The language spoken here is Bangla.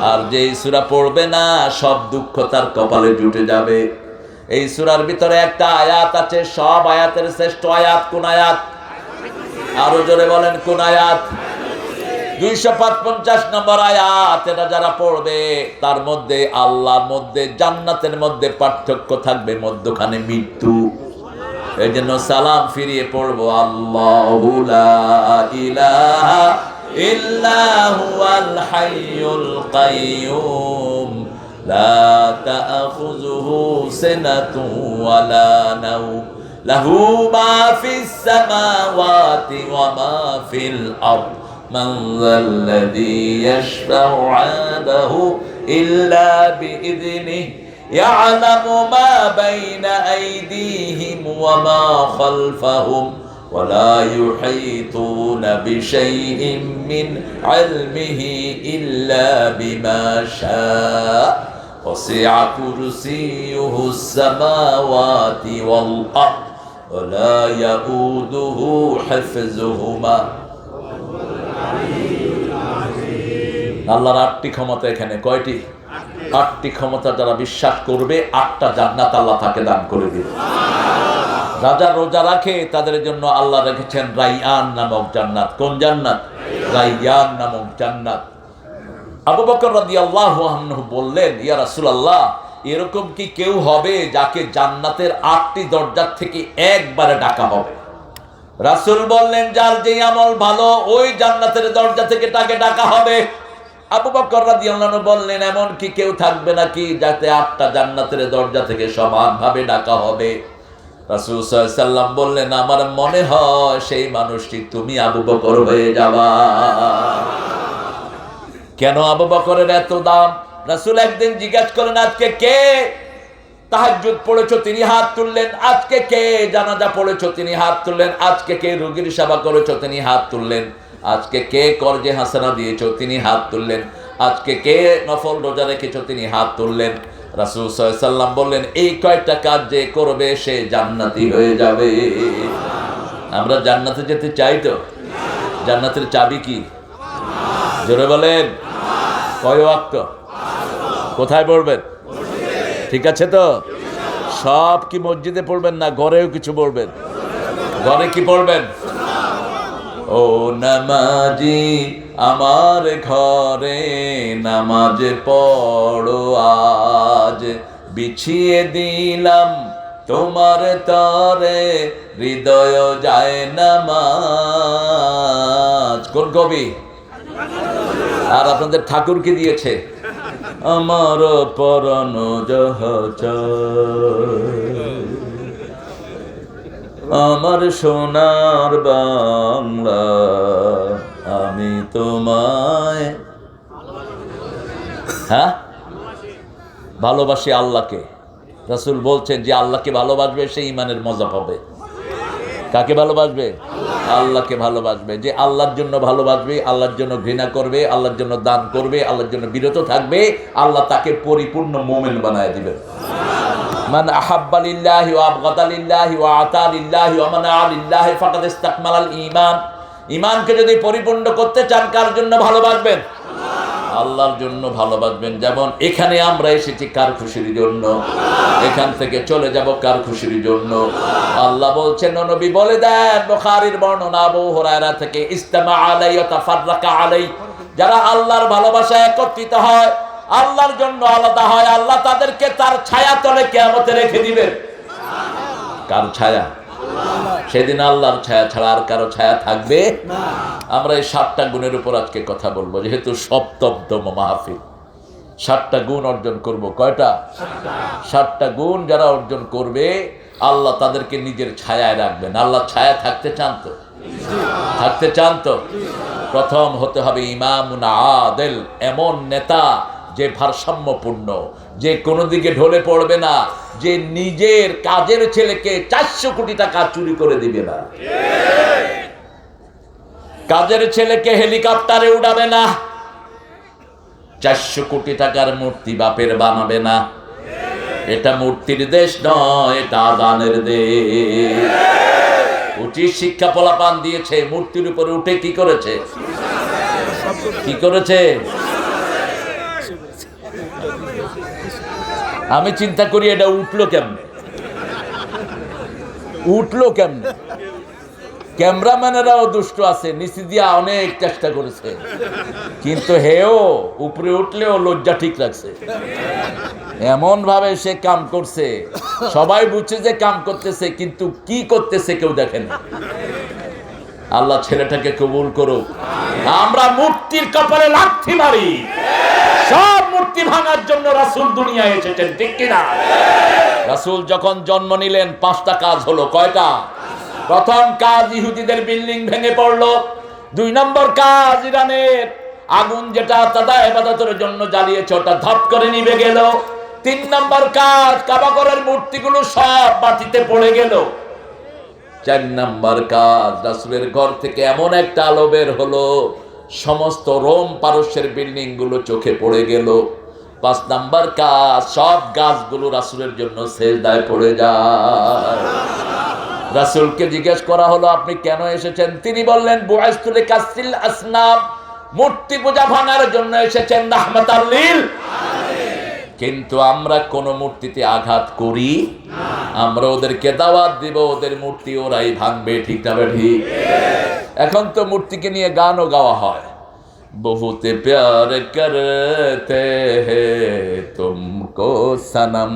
আর যে এই সূরা পড়বে না সব দুঃখ তার কপালে জুটে যাবে। এই সূরার ভিতরে একটা আয়াত আছে, সব আয়াতের শ্রেষ্ঠ আয়াত কোন আয়াত? আরো জোরে বলেন কোন আয়াত? 255 নম্বর আয়াত। এটা যারা পড়বে তার মধ্যে আল্লাহর মধ্যে জান্নাতের মধ্যে পার্থক্য থাকবে, মধ্যখানে মৃত্যু। এই জন্য সালাম ফিরিয়ে পড়বো, আল্লাহু লা ইলাহা ইল্লা হুয়াল হাইয়ুল কাইয়্যুম লা তা'খুযুহু সিনাতুন ওয়ালা নাওম লাহু মা ফিস সামাওয়াতি ওয়া মা ফিল আরদ মান যাল্লাযী ইয়াশফা'ু 'ইনদাহু ইল্লা বিইذনিহি يعلم ما بين أيديهم وما خلفهم ولا يحيطون بشيء من علمه إلا بما شاء وسع كرسيه السماوات والأرض ولا يؤوده حفظهما আল্লাহর 8টি ক্ষমতা এখানে। কয়টি? 8টি ক্ষমতা যারা বিশ্বাস করবে 8টা জান্নাত আল্লাহ তাকে দান করে দিবে। যারা রোজা রাখে তাদের জন্য আল্লাহ রেখেছেন রাইয়ান নামক জান্নাত। কোন জান্নাত? রাইয়ান নামক জান্নাত। আবু বকর রাদিয়াল্লাহু আনহু বললেন, ইয়া রাসূলুল্লাহ, এরকম কি কেউ হবে যাকে জান্নাতের 8টি দরজা থেকে একবারে ডাকা হবে? রাসূল বললেন, যার যে আমল ভালো ওই জান্নাতের দরজা থেকে তাকে ডাকা হবে। আবু বকর রাদিয়াল্লাহু আনহু বললেন, এমন কি কেউ থাকবে নাকি যাতে 8টা জান্নাতের দরজা থেকে সমানভাবে ডাকা হবে? রাসূল সাল্লাল্লাহু আলাইহি ওয়াসাল্লাম বললেন, আমার মনে হয় সেই মানুষটি তুমি আবু বকর হয়ে যাবা। কেন আবু বকরের এত দাম? রাসূল একদিন জিজ্ঞাসা করলেন, আজকে কে তাহাজ্জুদ পড়েছো? তিনি হাত তুললেন। আজকে কে জানাজা পড়েছো? তিনি হাত তুললেন। আজকে কে রোগীর সেবা করেছো? তিনি হাত তুললেন। আজকে কে কর্জে হাসানা দিয়েছো? তিনি হাত তুললেন। আজকে কে নফল রোজা রেখেছো? তিনি হাত তুললেন। রাসূল সাল্লাল্লাহু আলাইহি ওয়াসাল্লাম বললেন, এই কয়টা কাজ যে করবে সে জান্নাতি হয়ে যাবে। আমরা জান্নাতে যেতে চাই তো? জান্নাতের চাবি কি? জোরে বলেন। কয় ওয়াক্ত? কোথায় পড়বেন? ঠিক আছে তো? সব কি মসজিদে পড়বেন না ঘরেও কিছু পড়বেন? ঘরে কি পড়বেন? ও নামাজি আমার ঘরে নামাজ পড়ো আজ, বিছিয়ে দিলাম তোমার তরে হৃদয় যায় নামাজ। কোন কবি? আর আপনাদের ঠাকুর কি দিয়েছে? আমার পরাণ যাহা চায়, আমার সোনার বাংলা, আমি তোমায় ভালোবাসি আল্লাহকে। রাসূল বলছেন যে আল্লাহকে ভালোবাসবে সে ঈমানের মজা পাবে। কাকে ভালোবাসবে? আল্লাহকে ভালোবাসবে। যে আল্লাহর জন্য ভালোবাসবে, আল্লাহর জন্য ঘৃণা করবে, আল্লাহর জন্য দান করবে, আল্লাহর জন্য বিরত থাকবে, আল্লাহ তাকে পরিপূর্ণ মুমিন বানায় দিবেন। মান আহাব্বা লিল্লাহি ওয়া আবগাদা লিল্লাহি ওয়া আতা লিল্লাহি ওয়া মানা লিল্লাহি ফাকাদ ইসতাকমালাল ঈমান। ঈমানকে যদি পরিপূর্ণ করতে চান কার জন্য ভালোবাসবেন? আল্লাহর জন্য ভালোবাসবেন। যেমন এখানে আমরা এসেছি কার খুশির জন্য, এখান থেকে চলে যাব কার খুশির জন্য? আল্লাহ বলছেন, নবী বলে দেন, বুখারীর বর্ণনা আবু হুরায়রা থেকে, ইস্তামা আলাই ওয়া তাফাররাকা আলাই। যারা আল্লাহর ভালোবাসায় একত্রিত হয়, আল্লাহর জন্য আলাদা হয়, আল্লাহ তাদেরকে তার ছায়া তলে কিয়ামতে রেখে দিবেন। কার ছায়া? সেদিন আল্লাহর ছায়া ছাড়া আর কারো ছায়া থাকবে না। আমরা এই 7টা গুণের উপর আজকে কথা বলবো, যেহেতু সপ্তম মাহফিল। 7টা গুণ অর্জন করব। কয়টা? 7টা গুণ যারা অর্জন করবে আল্লাহ তাদেরকে নিজের ছায়ায় রাখবেন। আল্লাহ ছায়া থাকতে চান তো? থাকতে চান তো? প্রথম হতে হবে ইমামুন আদিল, এমন নেতা যে ভারসাম্যপূর্ণ, যে কোনো দিকে ঢলে পড়বে না, যে নিজের কাজের ছেলেকে 400 কোটি টাকা চুরি করে দিবে না, কাজের ছেলেকে হেলিকপ্টারে উড়াবে না, 400 কোটি টাকার মূর্তি বাপের বানাবে না। এটা মূর্তির দেশ নয়, এটা আযানের দেশ। উচিত শিক্ষা পোলাপান দিয়েছে, মূর্তির উপরে উঠে কি করেছে? কি করেছে? আমি চিন্তা করি এটা উঠলো কেমনে, উঠলো কেমনে। ক্যামেরাম্যানেরাও দুষ্ট আছে, নিচে দিয়া অনেক চেষ্টা করেছে, কিন্তু হেও উপরে উঠলেও লজ্জা ঠিক রাখছে। এমন ভাবে সে কাম করছে, সবাই বুঝছে যে কাম করতেছে, কিন্তু কি করতেছে কেউ দেখে না। আল্লাহ ছেলেটাকে কবুল করুক। আমরা মূর্তির কপালে লাথি মারি, সব মূর্তি ভাঙার জন্য রাসূল দুনিয়ায় এসেছেন, ঠিক কিনা? রাসূল যখন জন্ম নিলেন 5টা কাজ হলো। কয়টা? প্রথম কাজ ইহুদিদের বিল্ডিং ভেঙে পড়লো। 2 নম্বর কাজ ইরানের আগুন যেটা তারা ইবাদতের জন্য জ্বালিয়েছে ওটা ধপ করে নিভে গেল। 3 নম্বর কাজ কাবা ঘরের মূর্তিগুলো সব মাটিতে পড়ে গেল। 4 নম্বর কাজ রাসূলের ঘর থেকে এমন একটা আলো বের হলো, সমস্ত রোম পারস্যের বিল্ডিং গুলো চোখে পড়ে গেল। 5 নম্বর কাজ সব গাছগুলো রাসূলের জন্য সেজদায় পড়ে যায়। রাসূলকে জিজ্ঞেস করা হলো আপনি কেন এসেছেন? তিনি বললেন বুআইসতু লিকাসরিল আসনাম, মূর্তি পূজা ভাঙার জন্য এসেছেন রাহমাতাল লিল আলামিন। কিন্তু আমরা কোন মূর্তিতে আঘাত করি না, আমরা ওদেরকে দাওয়াত দিব, ওদের মূর্তি ওরাই ভাঙবে, ঠিক না ঠিক? এখন তো মূর্তিকে নিয়ে গানও গাওয়া হয়, বহুত প্যার করতে হে তুমকো সনম।